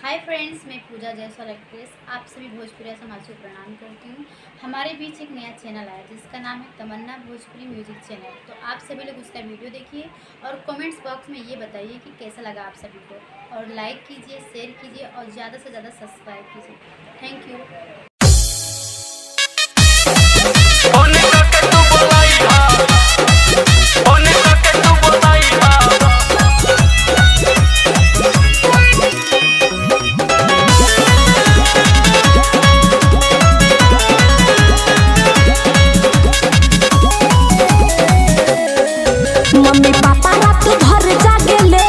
Hi friends, मैं पूजा Jaiswal actress आप सभी भोजपुरी समाज को प्रणाम करती हूँ। हमारे बीच एक नया चैनल आया जिसका नाम है तमन्ना भोजपुरी म्यूजिक चैनल। तो आप सभी लोग उसका वीडियो देखिए और कमेंट्स बॉक्स में ये बताइए कि कैसा लगा आप सभी को, और लाइक कीजिए, शेयर कीजिए और ज़्यादा से ज़्यादा सब्सक्राइब कीजिए। Thank you. मम्मी पापा रात भर जागेले,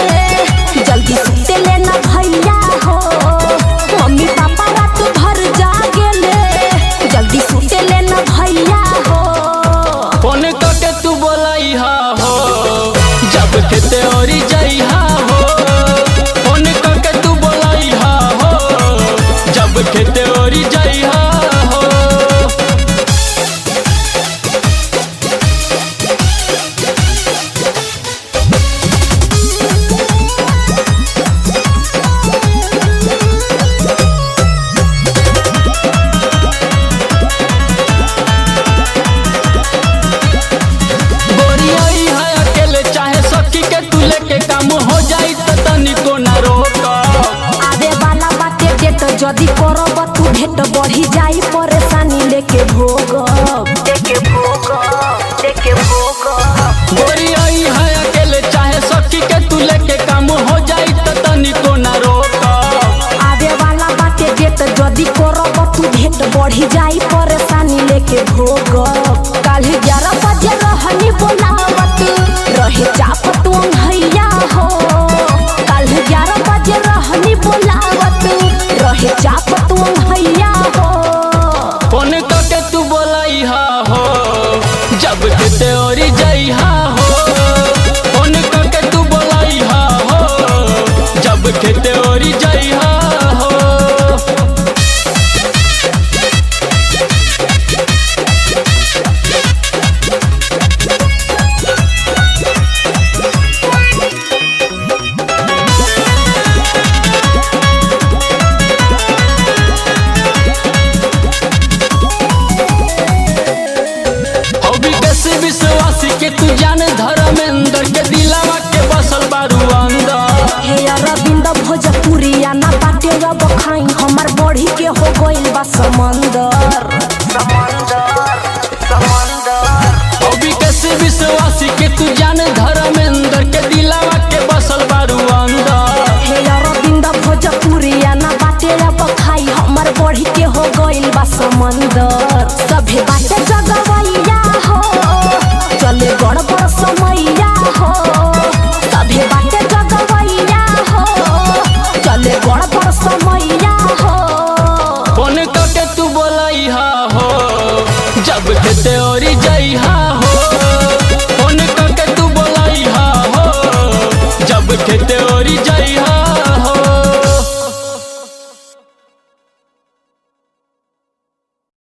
जल्दी सुते लेना भैया हो। मम्मी पापा रात भर जागेले, जल्दी सुते लेना भैया हो। फोन करके तू बोलाइहा हो, जब खेते ओरी जाइहा हो। फोन करके तू बोलाइहा हो, जब खेते ओरी जाइहा हो। जदि करब तू भेट बढ़ी जाई, परेशानी लेके भोग गोरी आई है अकेले चाहे सखी के तू लेके काम हो जाई तो तनिको ना रोक। आवे वाला बाटे डेट, जदि करब तू भेट बढ़ी जाई, परेशानी लेके भोग। कल 11 बजे रहनी बोलावत रहे चापत भैया हो। कल 11 बजे रहनी बोलावत रहे चापत भैया हो। फोन करके तू बोलाइहा हो, जब खेते ओरी जाइहा हो। फोन करके तू बोलाइहा हो, जब खेते ओरी जाइहा हो। विश्वासी के तू जान धर्मेंद्र के दिलावा के बसल बारू अंदर। हे अरविंद भोजपुरिया ना बाटे रब खाई, हमार बढ़ी के हो गइल बा समंदर। विश्वासी के तू जान धर्मेंद्र के दिला